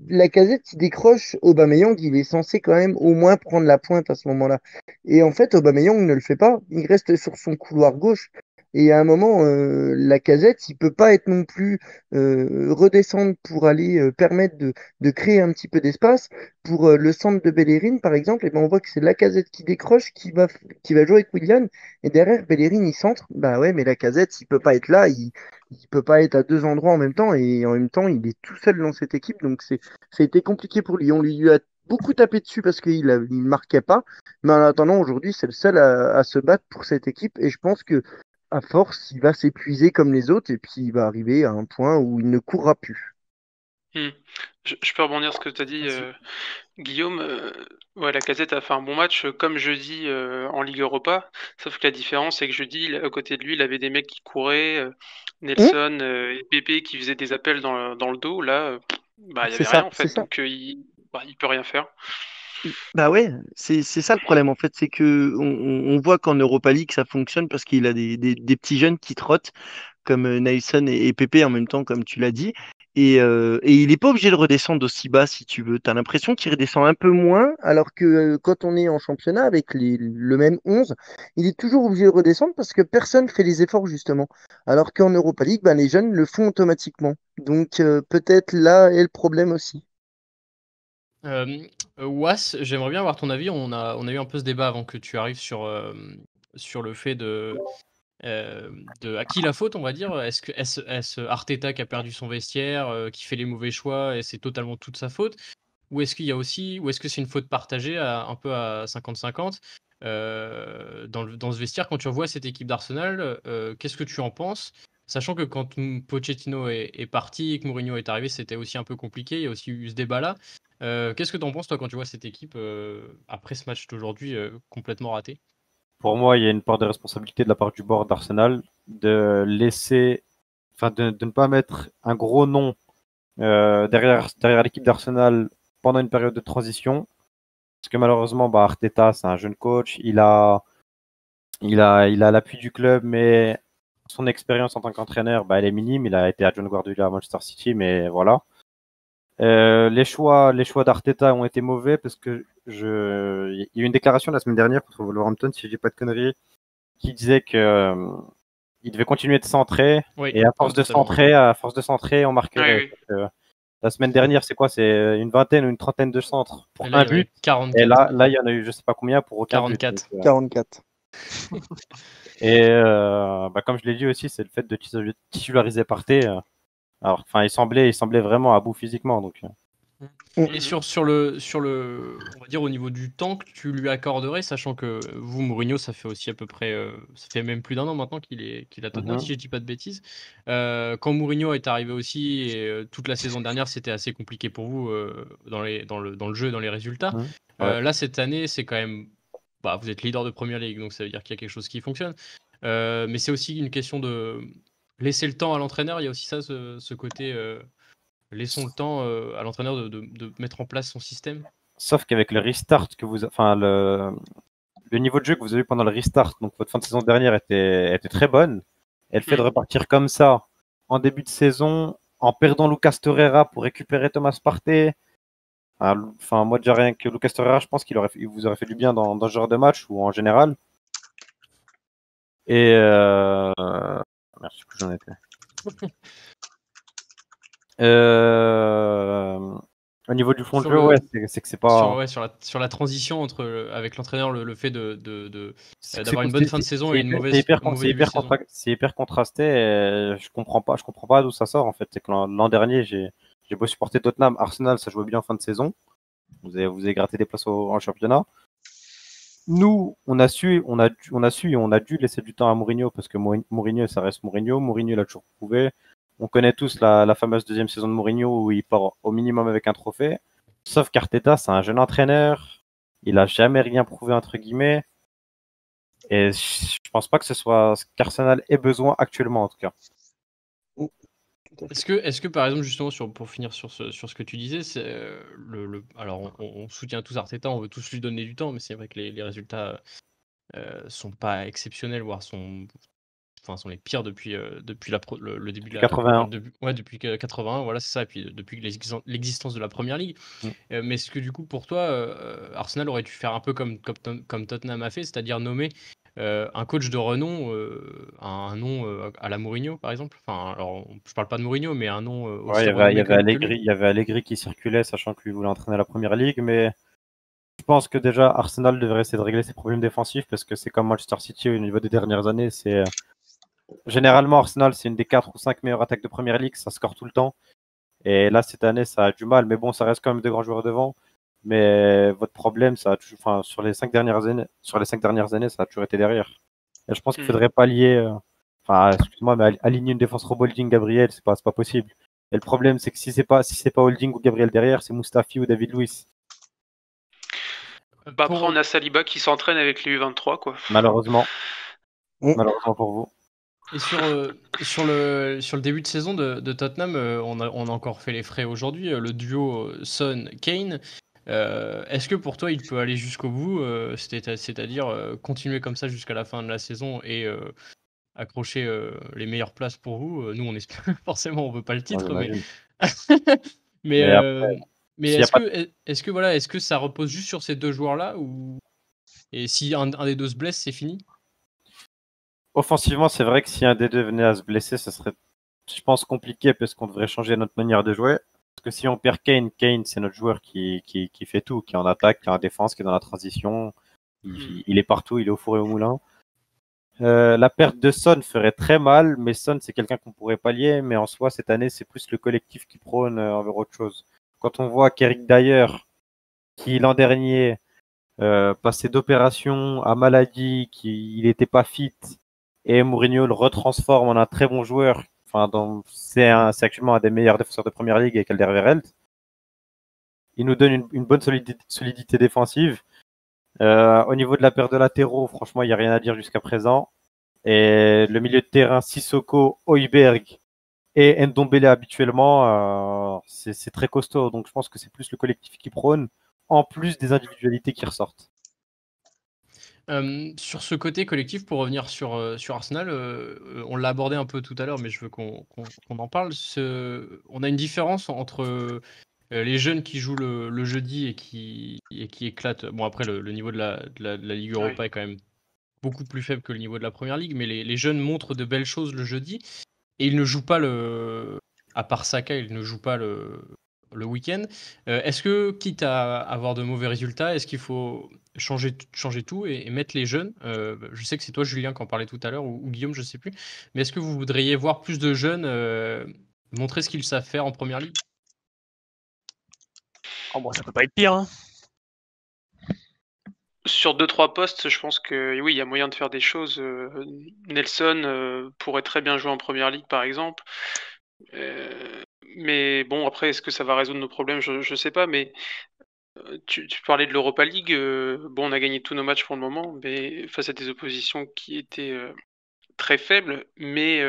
Lacazette il décroche, Aubameyang, il est censé quand même au moins prendre la pointe à ce moment-là. Et en fait, Aubameyang ne le fait pas. Il reste sur son couloir gauche. Et à un moment, Lacazette, il peut pas être non plus redescendre pour aller permettre de créer un petit peu d'espace. Pour le centre de Bellerin, par exemple, et ben on voit que c'est Lacazette qui décroche, qui va jouer avec Willian. Et derrière, Bellerin, il centre. Bah ouais, mais Lacazette, il peut pas être là. Il peut pas être à deux endroits en même temps. Et en même temps, il est tout seul dans cette équipe. Donc ça a été compliqué pour lui. On lui a beaucoup tapé dessus parce qu'il marquait pas. Mais en attendant, aujourd'hui, c'est le seul à se battre pour cette équipe. Et je pense que à force, il va s'épuiser comme les autres. Et puis, il va arriver à un point où il ne courra plus. Je peux rebondir sur ce que tu as dit, Guillaume. Ouais, Lacazette a fait un bon match comme jeudi en Ligue Europa. Sauf que la différence, c'est que jeudi, à côté de lui, il avait des mecs qui couraient, Nelson et Pépé qui faisaient des appels dans le dos. Là, il n'y C'est avait ça, rien en c'est fait. ça. Donc, il peut rien faire. Bah ouais, c'est ça le problème en fait, c'est que on voit qu'en Europa League ça fonctionne parce qu'il a des petits jeunes qui trottent comme Nelson et Pepe en même temps comme tu l'as dit et il n'est pas obligé de redescendre aussi bas si tu veux. T'as l'impression qu'il redescend un peu moins alors que quand on est en championnat avec le même 11, il est toujours obligé de redescendre parce que personne fait les efforts justement. Alors qu'en Europa League, bah, les jeunes le font automatiquement. Donc peut-être là est le problème aussi. Was, j'aimerais bien avoir ton avis. On a eu un peu ce débat avant que tu arrives sur le fait à qui la faute, on va dire. Est-ce Arteta qui a perdu son vestiaire, qui fait les mauvais choix et c'est totalement toute sa faute? Ou est-ce que c'est une faute partagée un peu à 50-50 dans ce vestiaire? Quand tu revois cette équipe d'Arsenal, qu'est-ce que tu en penses? Sachant que quand Pochettino est parti et que Mourinho est arrivé, c'était aussi un peu compliqué. Il y a aussi eu ce débat-là. Qu'est-ce que tu en penses, toi, quand tu vois cette équipe après ce match d'aujourd'hui complètement raté? Pour moi, il y a une part de responsabilité de la part du board d'Arsenal de ne pas mettre un gros nom derrière l'équipe d'Arsenal pendant une période de transition. Parce que malheureusement, Arteta, c'est un jeune coach. Il a l'appui du club, mais son expérience en tant qu'entraîneur, elle est minime. Il a été adjoint de Guardiola à Manchester City, mais voilà. Les choix d'Arteta ont été mauvais parce que il y a eu une déclaration la semaine dernière contre Wolverhampton, si je dis pas de conneries, qui disait que il devait continuer de centrer. Oui, Et à force de centrer, on marquerait. Oui. La semaine dernière, c'est quoi? C'est une vingtaine ou une trentaine de centres pour Et là, un il y en a but. 44. Et là, il y en a eu je sais pas combien pour aucun but. 44. Donc, 44. et comme je l'ai dit aussi, c'est le fait de titulariser Partey. Alors, enfin, il semblait vraiment à bout physiquement. Donc, Et sur le, on va dire au niveau du temps que tu lui accorderais, sachant que vous, Mourinho, ça fait aussi à peu près, ça fait même plus d'1 an maintenant qu'il est à Tottenham, si je dis pas de bêtises. Quand Mourinho est arrivé aussi, et toute la saison dernière, c'était assez compliqué pour vous dans le jeu, dans les résultats. Ouais. Là, cette année, c'est quand même, vous êtes leader de Premier League, donc ça veut dire qu'il y a quelque chose qui fonctionne. Mais c'est aussi une question de laisser le temps à l'entraîneur. Il y a aussi ça, ce côté. Laissons le temps à l'entraîneur de mettre en place son système. Sauf qu'avec le restart le niveau de jeu que vous avez eu pendant le restart, donc votre fin de saison dernière était très bonne. Et le fait de repartir comme ça en début de saison, en perdant Lucas Torreira pour récupérer Thomas Partey. Enfin, moi déjà rien que Lucas Torreira, je pense qu'il vous aurait fait du bien dans ce genre de match ou en général. Et merci que j'en étais. Au niveau du fond de jeu, c'est que c'est pas. Sur la transition avec l'entraîneur, le fait d'avoir une bonne fin de saison et une mauvaise début de saison. C'est hyper contrasté. Et je comprends pas d'où ça sort en fait. C'est que l'an dernier, j'ai beau supporter Tottenham, Arsenal, ça jouait bien en fin de saison. Vous avez gratté des places en championnat. Nous, on a dû laisser du temps à Mourinho parce que Mourinho, ça reste Mourinho. Mourinho, il a toujours prouvé. On connaît tous la fameuse deuxième saison de Mourinho où il part au minimum avec un trophée. Sauf qu'Arteta, c'est un jeune entraîneur. Il a jamais rien prouvé, entre guillemets. Et je pense pas que ce soit ce qu'Arsenal ait besoin actuellement, en tout cas. Est-ce que par exemple, justement, pour finir sur ce que tu disais, c'est alors on soutient tous Arteta, on veut tous lui donner du temps, mais c'est vrai que les résultats sont pas exceptionnels, voire sont les pires depuis le début de la 81. depuis 81, voilà, c'est ça, et puis depuis l'existence de la Première Ligue. Mais est-ce que du coup, pour toi, Arsenal aurait dû faire un peu comme Tottenham a fait, c'est-à-dire nommer un coach de renom, un nom à la Mourinho, par exemple. Enfin, alors, je parle pas de Mourinho, mais un nom aussi Il renommé y avait que lui. il y avait Allegri qui circulait, sachant que lui voulait entraîner la Première Ligue, mais je pense que déjà Arsenal devrait essayer de régler ses problèmes défensifs parce que c'est comme Manchester City au niveau des dernières années. Généralement, Arsenal, c'est une des 4 ou 5 meilleures attaques de Première Ligue, ça score tout le temps. Et là, cette année, ça a du mal, mais bon, ça reste quand même de grands joueurs devant. Mais votre problème, sur les 5 dernières années, ça a toujours été derrière. Et je pense qu'il faudrait pallier, excuse-moi, mais aligner une défense Holding Gabriel, c'est pas possible. Et le problème, c'est que si c'est pas Holding ou Gabriel derrière, c'est Mustafi ou David Luiz. Après, on a Saliba qui s'entraîne avec les U23, quoi. Malheureusement. Malheureusement pour vous. Et sur le début de saison de Tottenham, on a encore fait les frais aujourd'hui, le duo Son-Kane. Est-ce que pour toi, il peut aller jusqu'au bout, c'est-à-dire continuer comme ça jusqu'à la fin de la saison et accrocher les meilleures places pour vous? Nous, on espère forcément, on veut pas le titre, mais est-ce que ça repose juste sur ces deux joueurs-là et si un des deux se blesse, c'est fini? Offensivement, c'est vrai que si un des deux venait à se blesser, ça serait, je pense, compliqué parce qu'on devrait changer notre manière de jouer. Parce que si on perd Kane, c'est notre joueur qui fait tout, qui est en attaque, qui est en défense, qui est dans la transition. Il est partout, il est au four et au moulin. La perte de Son ferait très mal, mais Son, c'est quelqu'un qu'on pourrait pallier. Mais en soi, cette année, c'est plus le collectif qui prône envers autre chose. Quand on voit qu'Eric Dyer, qui l'an dernier passait d'opération à maladie, qu'il n'était pas fit, et Mourinho le retransforme en un très bon joueur. C'est actuellement un des meilleurs défenseurs de Première Ligue avec Alderweireld. Il nous donne une bonne solidité défensive. Au niveau de la paire de latéraux, franchement, il n'y a rien à dire jusqu'à présent. Et le milieu de terrain, Sissoko, Højbjerg et Ndombele habituellement, c'est très costaud. Donc je pense que c'est plus le collectif qui prône, en plus des individualités qui ressortent. Sur ce côté collectif, pour revenir sur Arsenal, on l'a abordé un peu tout à l'heure, mais je veux qu'on en parle. On a une différence entre les jeunes qui jouent le jeudi et qui éclatent. Bon, après, le niveau de la Ligue Europa est quand même beaucoup plus faible que le niveau de la première ligue, mais les jeunes montrent de belles choses le jeudi et ils ne jouent pas à part Saka, ils ne jouent pas le week-end. Est-ce que, quitte à avoir de mauvais résultats, est-ce qu'il faut changer tout et mettre les jeunes? Je sais que c'est toi, Julien, qui en parlait tout à l'heure, ou Guillaume, je sais plus. Mais est-ce que vous voudriez voir plus de jeunes montrer ce qu'ils savent faire en première ligue? Oh, bon, ça peut pas être pire, hein. Sur 2-3 postes, je pense que oui, il y a moyen de faire des choses. Nelson pourrait très bien jouer en première ligue, par exemple. Mais bon, après, est-ce que ça va résoudre nos problèmes? Je sais pas, mais tu parlais de l'Europa League. Bon, on a gagné tous nos matchs pour le moment, mais face à des oppositions qui étaient très faibles. Mais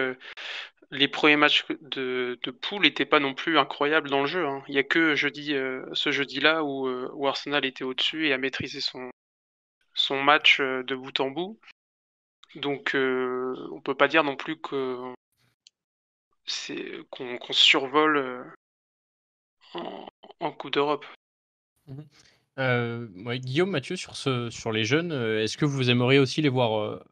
les premiers matchs de poule n'étaient pas non plus incroyables dans le jeu, hein. Il y a que ce jeudi-là où Arsenal était au-dessus et a maîtrisé son match de bout en bout. Donc on peut pas dire non plus qu'on survole en Coupe d'Europe. Ouais, Guillaume, Mathieu, sur les jeunes, est-ce que vous aimeriez aussi les voir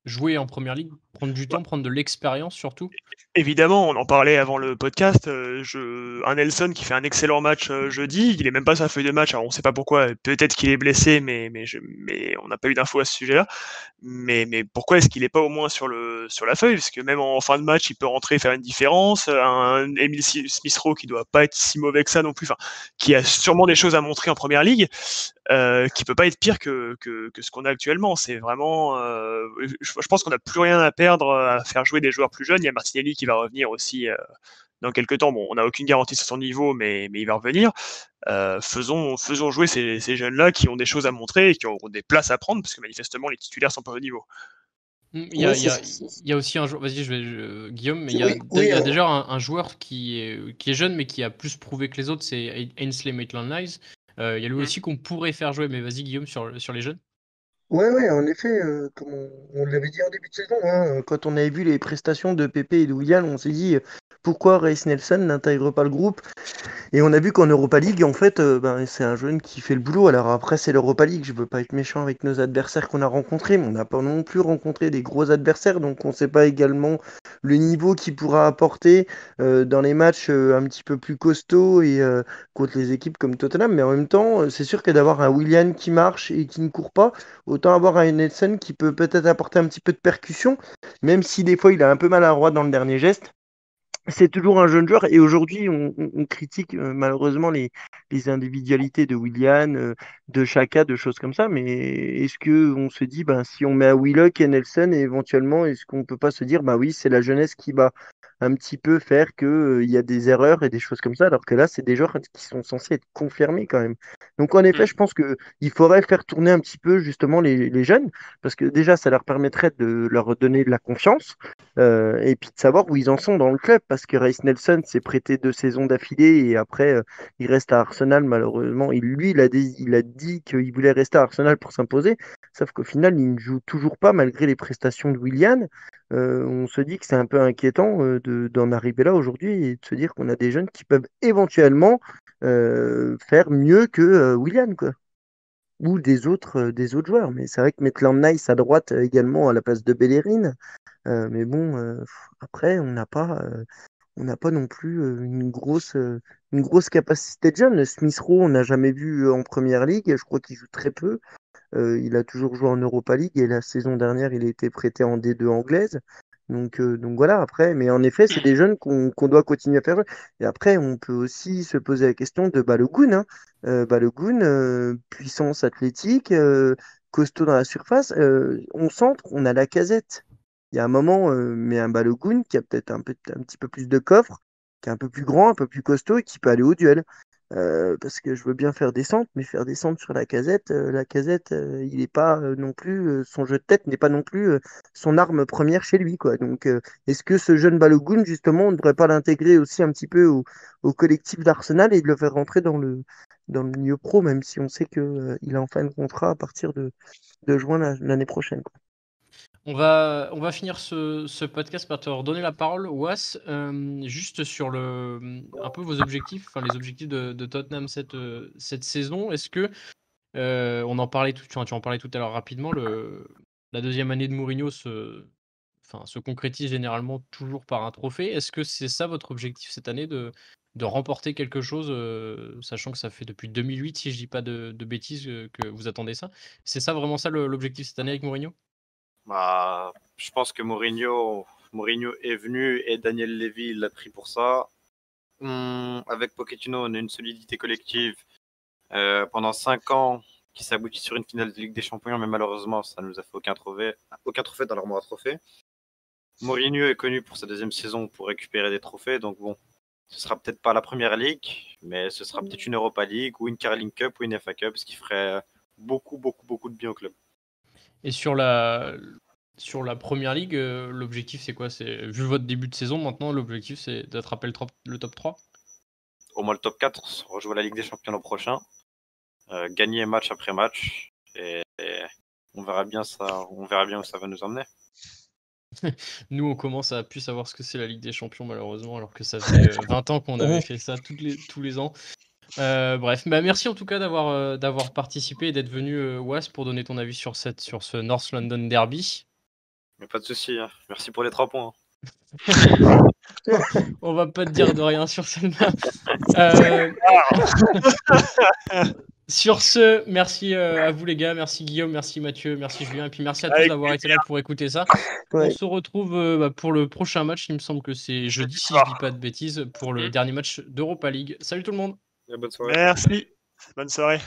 jouer en première ligue, prendre du temps, prendre de l'expérience surtout? Évidemment, on en parlait avant le podcast. Un Nelson qui fait un excellent match jeudi, il est même pas sur la feuille de match. Alors on sait pas pourquoi. Peut-être qu'il est blessé, mais on n'a pas eu d'infos à ce sujet-là. Mais pourquoi est-ce qu'il est pas au moins sur la feuille? Parce que même en fin de match, il peut rentrer faire une différence. Un Emile Smith-Rowe qui doit pas être si mauvais que ça non plus. Enfin, qui a sûrement des choses à montrer en première ligue. Qui peut pas être pire que ce qu'on a actuellement. C'est vraiment, je pense qu'on n'a plus rien à perdre à faire jouer des joueurs plus jeunes. Il y a Martinelli qui va revenir aussi dans quelques temps. Bon, on n'a aucune garantie sur son niveau, mais il va revenir. Faisons jouer ces jeunes-là qui ont des choses à montrer et qui ont des places à prendre, parce que manifestement les titulaires sont pas au niveau. Il y a aussi un joueur, vas-y, Guillaume, mais il y a déjà un joueur qui est jeune, mais qui a plus prouvé que les autres, c'est Ainsley Maitland-Niles. Il y a lui aussi qu'on pourrait faire jouer, mais vas-y, Guillaume, sur les jeunes. Ouais, en effet, comme on l'avait dit en début de saison, hein, quand on avait vu les prestations de Pépé et de Willian, on s'est dit pourquoi Reiss Nelson n'intègre pas le groupe. Et on a vu qu'en Europa League, en fait, c'est un jeune qui fait le boulot. Alors après, c'est l'Europa League. Je veux pas être méchant avec nos adversaires qu'on a rencontrés, mais on n'a pas non plus rencontré des gros adversaires, donc on ne sait pas également le niveau qu'il pourra apporter dans les matchs un petit peu plus costauds et contre les équipes comme Tottenham. Mais en même temps, c'est sûr que d'avoir un Willian qui marche et qui ne court pas, autant avoir un Nelson qui peut peut-être apporter un petit peu de percussion, même si des fois il a un peu maladroit dans le dernier geste. C'est toujours un jeune joueur et aujourd'hui on critique malheureusement les individualités de Willian, de Xhaka, de choses comme ça, mais est-ce que on se dit si on met à Willock et Nelson et éventuellement est-ce qu'on peut pas se dire oui c'est la jeunesse qui va un petit peu faire que il y a des erreurs et des choses comme ça alors que là c'est des joueurs qui sont censés être confirmés quand même. Donc en effet je pense que il faudrait faire tourner un petit peu justement les jeunes parce que déjà ça leur permettrait de leur donner de la confiance et puis de savoir où ils en sont dans le club, parce que Reiss Nelson s'est prêté 2 saisons d'affilée et après il reste à Arsenal malheureusement. Il a dit qu'il voulait rester à Arsenal pour s'imposer, sauf qu'au final il ne joue toujours pas malgré les prestations de Willian. On se dit que c'est un peu inquiétant d'en arriver là aujourd'hui et de se dire qu'on a des jeunes qui peuvent éventuellement faire mieux que Willian, quoi. Ou des autres joueurs. Mais c'est vrai que Maitland-Niles à droite également à la place de Bellerin. Mais bon, après, on n'a pas non plus une grosse capacité de jeune. Le Smith Rowe, on n'a jamais vu en première ligue. Je crois qu'il joue très peu. Il a toujours joué en Europa League et la saison dernière, il a été prêté en D2 anglaise. Donc voilà, après, mais en effet, c'est des jeunes qu'on doit continuer à faire jouer. Et après, on peut aussi se poser la question de Balogun, hein. Balogun, puissance athlétique, costaud dans la surface. On centre, on a la casette. Il y a un moment, mais un Balogun qui a peut-être un petit peu plus de coffre, qui est un peu plus grand, un peu plus costaud et qui peut aller au duel. Parce que je veux bien faire des centres, mais faire des centres sur la casette, il n'est pas non plus, son jeu de tête n'est pas non plus son arme première chez lui, quoi. Donc, est-ce que ce jeune Balogun, justement, on ne devrait pas l'intégrer aussi un petit peu au collectif d'Arsenal et de le faire rentrer dans le milieu pro, même si on sait qu'il est en fin de contrat à partir de juin l'année prochaine, quoi. On va finir ce podcast par te redonner la parole, Was, juste sur un peu vos objectifs, enfin les objectifs de Tottenham cette saison. Est-ce que tu en parlais tout à l'heure rapidement, la deuxième année de Mourinho se concrétise généralement toujours par un trophée. Est-ce que c'est ça votre objectif cette année de remporter quelque chose, sachant que ça fait depuis 2008, si je dis pas de bêtises, que vous attendez ça? C'est ça vraiment ça l'objectif cette année avec Mourinho? Bah, je pense que Mourinho est venu et Daniel Levy l'a pris pour ça. Avec Pochettino, on a une solidité collective pendant 5 ans qui s'aboutit sur une finale de Ligue des Champions, mais malheureusement, ça ne nous a fait aucun trophée dans l'armoire à trophées. Mourinho est connu pour sa deuxième saison pour récupérer des trophées, donc bon, ce sera peut-être pas la Première Ligue, mais ce sera peut-être une Europa League ou une Carling Cup ou une FA Cup, ce qui ferait beaucoup de bien au club. Et sur la Première Ligue, l'objectif c'est quoi? Vu votre début de saison maintenant, l'objectif c'est d'attraper le top 3? Au moins le top 4, rejouer la Ligue des Champions l'an prochain, gagner match après match, et on verra bien où ça va nous emmener. Nous, on commence à plus savoir ce que c'est la Ligue des Champions, malheureusement, alors que ça fait 20 ans qu'on avait fait ça tous les ans. Bref, merci en tout cas d'avoir participé et d'être venu, Was, pour donner ton avis sur ce North London Derby. Mais pas de souci, hein. Merci pour les 3 points. On va pas te dire de rien sur celle-là. Sur ce, merci à vous les gars, merci Guillaume, merci Mathieu, merci Julien, et puis merci à tous d'avoir été là pour écouter ça. Ouais. On se retrouve pour le prochain match, il me semble que c'est jeudi, si je dis pas de bêtises, pour le dernier match d'Europa League. Salut tout le monde. Et bonne soirée. Merci. Bonne soirée.